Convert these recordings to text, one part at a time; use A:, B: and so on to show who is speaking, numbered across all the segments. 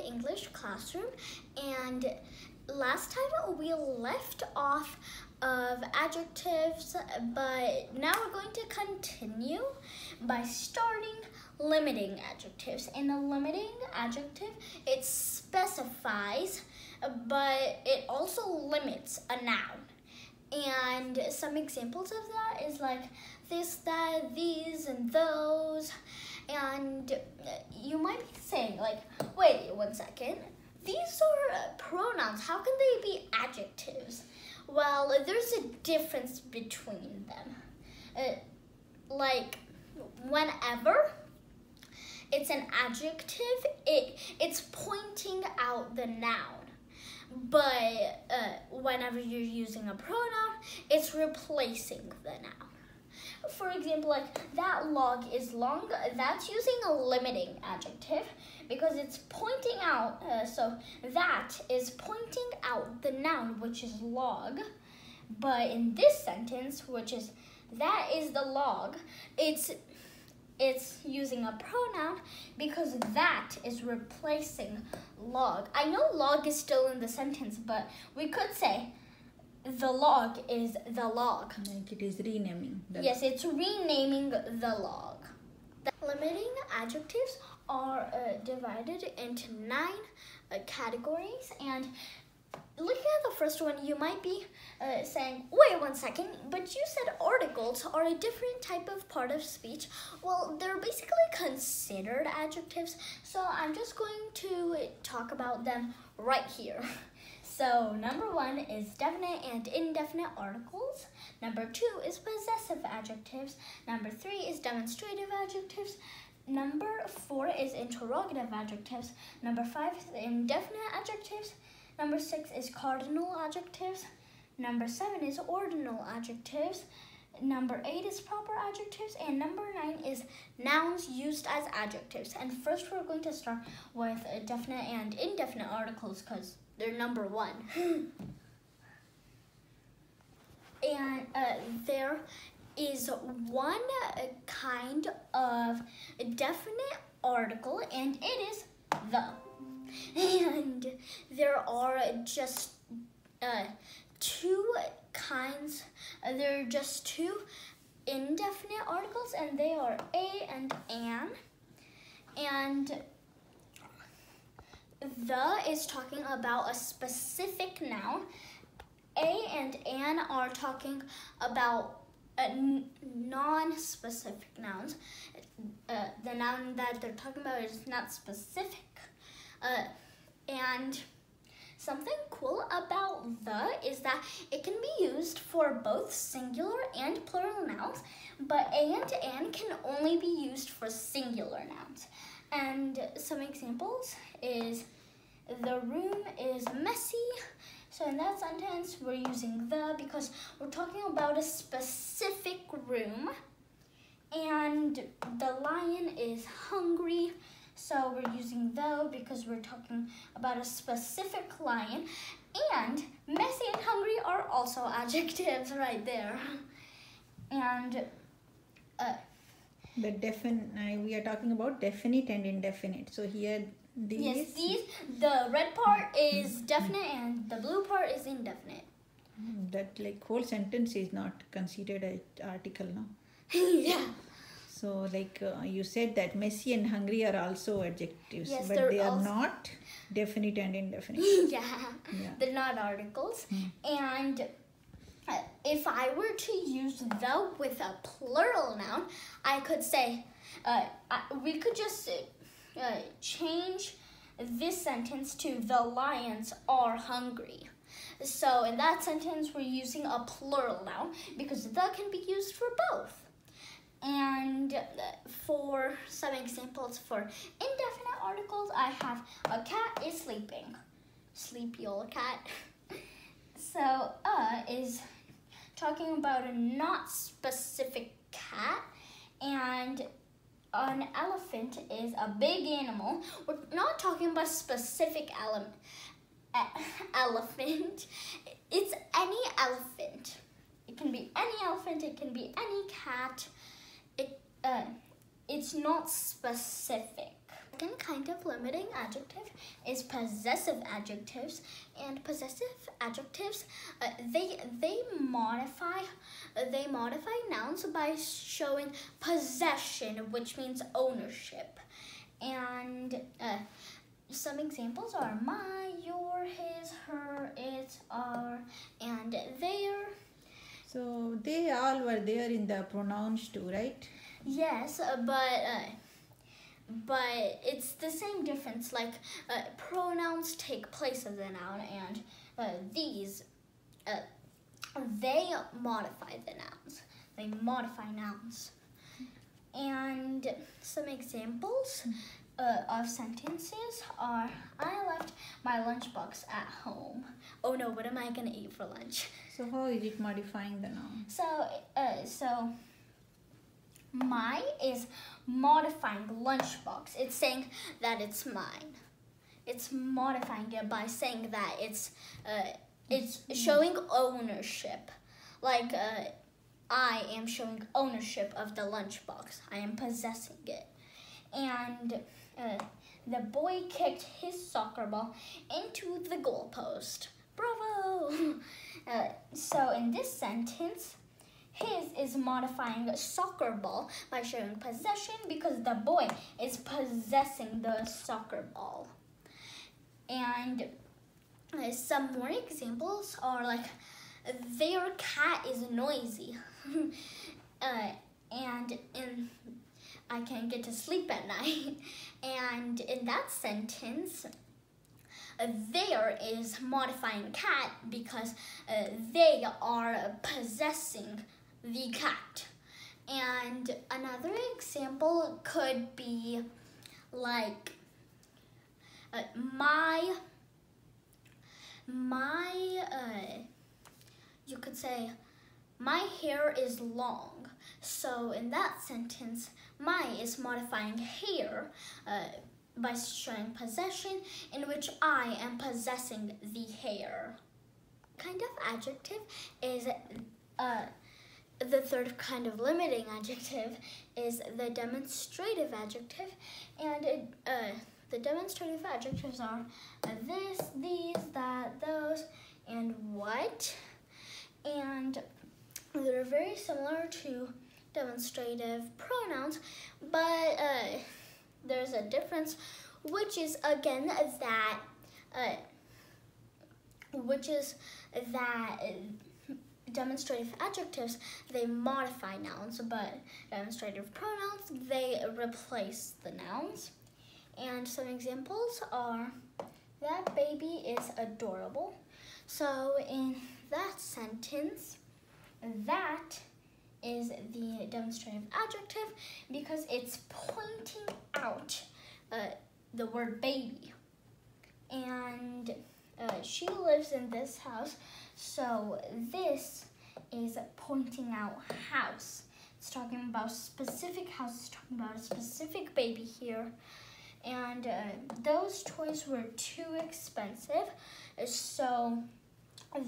A: English classroom, and last time we left off of adjectives, but now we're going to continue by starting limiting adjectives. In a limiting adjective, it specifies, but it also limits a noun. And some examples of that is like this, that, these, and those. And you might be saying, like, wait 1 second. These are pronouns. How can they be adjectives? Well, there's a difference between them. Like, whenever it's an adjective, it's pointing out the noun. But whenever you're using a pronoun, it's replacing the noun. For example, like, that log is long. That's using a limiting adjective because it's pointing out, so that is pointing out the noun, which is log. But in this sentence, which is that is the log, it's using a pronoun because that is replacing log. I know log is still in the sentence, but we could say the log is the log.
B: Like it is renaming.
A: Yes, it's renaming the log. The limiting adjectives are divided into 9 categories, and looking at the first one, you might be saying, wait 1 second, but you said articles are a different type of part of speech. Well, they're basically considered adjectives, so I'm just going to talk about them right here. So number 1 is definite and indefinite articles. Number 2 is possessive adjectives. Number 3 is demonstrative adjectives. Number 4 is interrogative adjectives. Number 5 is indefinite adjectives. Number 6 is cardinal adjectives. Number 7 is ordinal adjectives. Number 8 is proper adjectives. And number 9 is nouns used as adjectives. And first we're going to start with definite and indefinite articles because they're number 1. And there is one kind of definite article, and it is the. And there are just 2 kinds. There are just 2 indefinite articles, and they are a and an. And the is talking about a specific noun. A and an are talking about non-specific nouns. The noun that they're talking about is not specific. And something cool about the is that it can be used for both singular and plural nouns, but a and an can only be used for singular nouns. And some examples is the room is messy. So in that sentence, we're using the because we're talking about a specific room. And the lion is hungry. So we're using the because we're talking about a specific lion. And messy and hungry are also adjectives right there. And
B: we are talking about definite and indefinite. So here
A: the red part is definite and the blue part is indefinite.
B: That like whole sentence is not considered an article, no?
A: Yeah.
B: So like you said that messy and hungry are also adjectives,
A: yes,
B: but they are not definite and indefinite.
A: Yeah, they're not articles. And if I were to use the with a plural noun, I could say, we could just change this sentence to the lions are hungry. So in that sentence, we're using a plural noun because the can be used for both. And for some examples for indefinite articles, I have a cat is sleeping. Sleepy old cat. So is talking about a not specific cat, and an elephant is a big animal. We're not talking about a specific elephant. It's any elephant. It can be any elephant, it can be any cat. It's not specific. Second kind of limiting adjective is possessive adjectives, and possessive adjectives they modify nouns by showing possession, which means ownership. And some examples are my, your, his, her, its, our, and their.
B: So they all were there in the pronouns too, right?
A: Yes, but it's the same difference. Like pronouns take place of the noun, and these they modify the nouns. They modify nouns. And some examples of sentences are: I left my lunchbox at home. Oh no, what am I gonna eat for lunch?
B: So how is it modifying the noun?
A: So my is modifying lunchbox. It's saying that it's mine. It's modifying it by saying that it's showing ownership. Like I am showing ownership of the lunchbox. I am possessing it. And the boy kicked his soccer ball into the goalpost. Bravo! So in this sentence, his is modifying soccer ball by showing possession because the boy is possessing the soccer ball. And some more examples are like, their cat is noisy. And I can't get to sleep at night. And in that sentence, there is modifying cat because they are possessing the cat. And another example could be like you could say, my hair is long. So in that sentence, my is modifying hair by showing possession, in which I am possessing the hair. Kind of adjective is the third kind of limiting adjective is the demonstrative adjective, and the demonstrative adjectives are this, these, that, those, and what. And they're very similar to demonstrative pronouns, but there's a difference, which is again that demonstrative adjectives, they modify nouns, but demonstrative pronouns, they replace the nouns. And some examples are, that baby is adorable. So in that sentence, that is the demonstrative adjective because it's pointing out the word baby. And she lives in this house, so this is pointing out house. It's talking about a specific house, it's talking about a specific baby here. And those toys were too expensive, so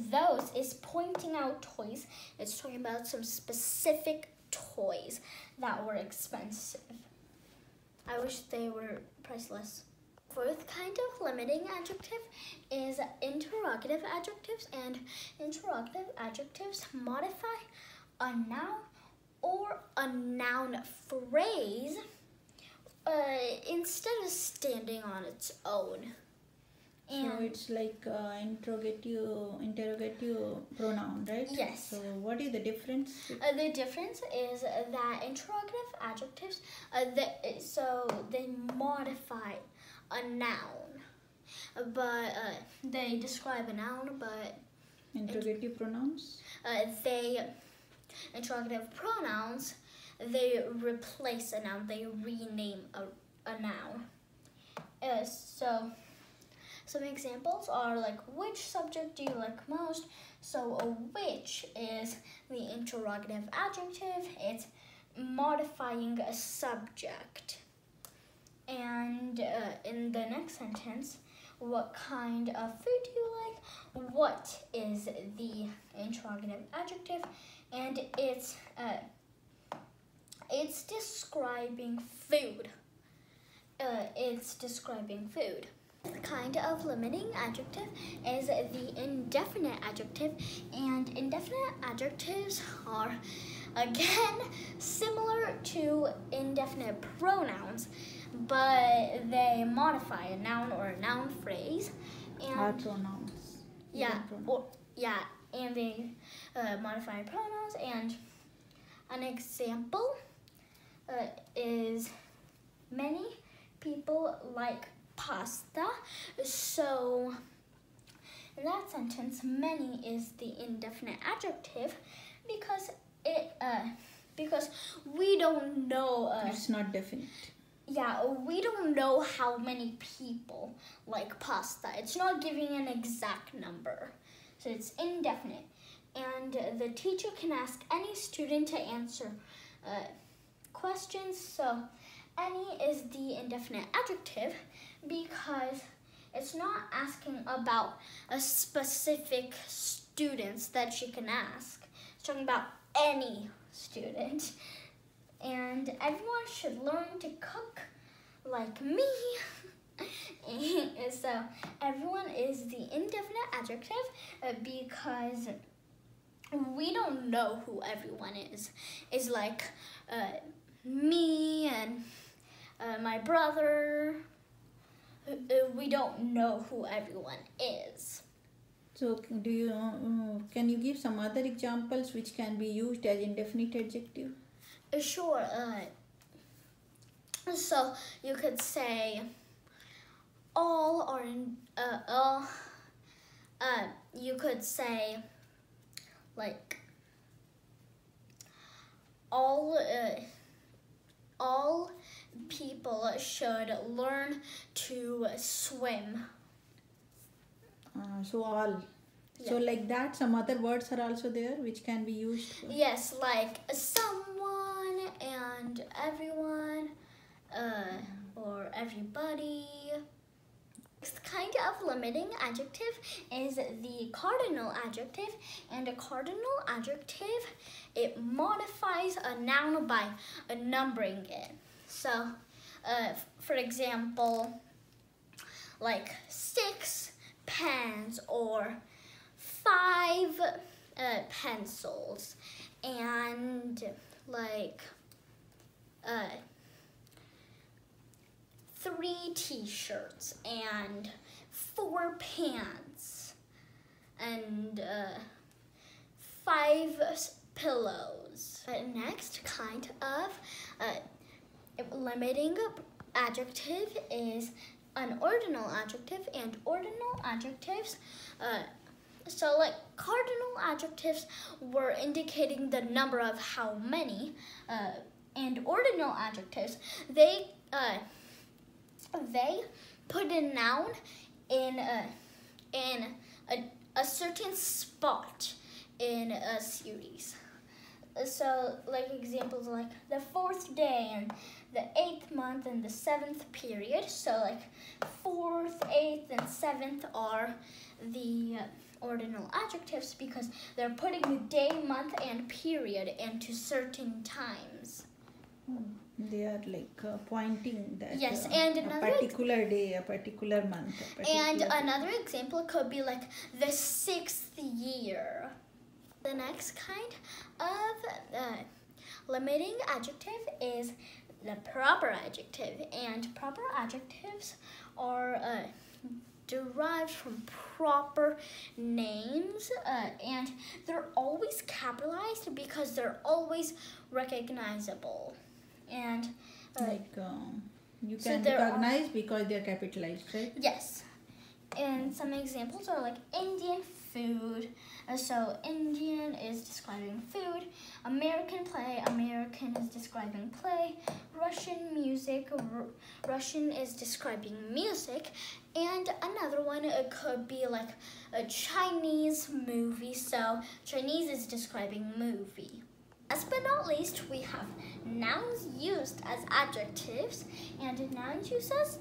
A: those is pointing out toys. It's talking about some specific toys that were expensive. I wish they were priceless. Fourth kind of limiting adjective is interrogative adjectives, and interrogative adjectives modify a noun or a noun phrase instead of standing on its own. And
B: so it's like interrogative pronoun, right?
A: Yes.
B: So what is the difference?
A: The difference is that interrogative adjectives, they modify a noun, but they describe a noun, but
B: interrogative pronouns?
A: Interrogative pronouns, they replace a noun, they rename a noun. So some examples are like, which subject do you like most? So a which is the interrogative adjective. It's modifying a subject. And in the next sentence, what kind of food do you like? What is the interrogative adjective? And it's describing food. it's describing food. The kind of limiting adjective is the indefinite adjective, and indefinite adjectives are again similar to indefinite pronouns, but they modify a noun or a noun phrase. And
B: Are pronouns.
A: And they modify pronouns. And an example is many people like pasta. So in that sentence, many is the indefinite adjective because we don't know.
B: It's not definite.
A: Yeah, we don't know how many people like pasta. It's not giving an exact number, so it's indefinite. And the teacher can ask any student to answer questions. So any is the indefinite adjective because it's not asking about a specific students that she can ask. It's talking about any student. And everyone should learn to cook like me. And so everyone is the indefinite adjective because we don't know who everyone is. It's like me and my brother. We don't know who everyone is.
B: So do you can you give some other examples which can be used as indefinite adjective?
A: Sure. So you could say all are in you could say like all people should learn to swim.
B: So all. Yeah. So like that, some other words are also there which can be used.
A: Yes, like someone and everyone, or everybody. Next kind of limiting adjective is the cardinal adjective, and a cardinal adjective, it modifies a noun by numbering it. So, for example, like 6 pens or 5 pencils, and like 3 t-shirts and 4 pants and 5 pillows. The next kind of limiting adjective is an ordinal adjective, and ordinal adjectives so like cardinal adjectives were indicating the number of how many, and ordinal adjectives, they put a noun in a certain spot in a series. So like examples like the 4th day and the 8th month and the 7th period. So like 4th, 8th, and 7th are the ordinal adjectives because they're putting the day, month, and period into certain times.
B: They are like pointing that
A: yes, and
B: a particular day, a particular month.
A: And another example could be like the 6th year. The next kind of limiting adjective is the proper adjective, and proper adjectives are derived from proper names, and they're always capitalized because they're always recognizable. And
B: you can recognize because they're capitalized, right?
A: Yes. And some examples are like Indian food. So Indian is describing food. American play, American is describing play. Russian music, Russian is describing music. And another one could be like a Chinese movie. So Chinese is describing movie. Last but not least, we have nouns used as adjectives, and nouns used as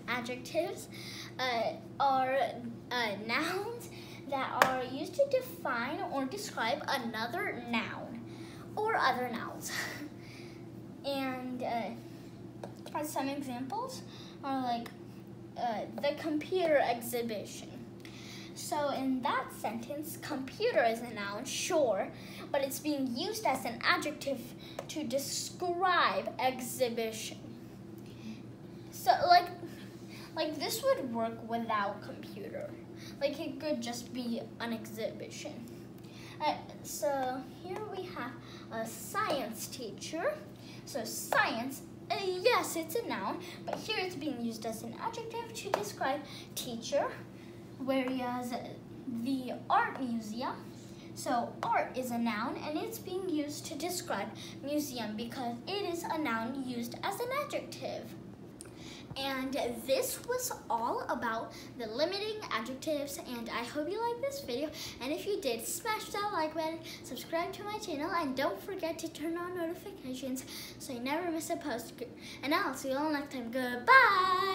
A: adjectives are nouns that are used to define or describe another noun or other nouns. And for some examples are like the computer exhibition. So in that sentence, computer is a noun, sure, but it's being used as an adjective to describe exhibition. So like this would work without computer. Like it could just be an exhibition. So here we have a science teacher. So science, yes, it's a noun, but here it's being used as an adjective to describe teacher. Whereas the art museum, so art is a noun and it's being used to describe museum because it is a noun used as an adjective. And this was all about the limiting adjectives, and I hope you liked this video. And if you did, smash that like button, subscribe to my channel, and don't forget to turn on notifications so you never miss a post. And I'll see you all next time. Goodbye!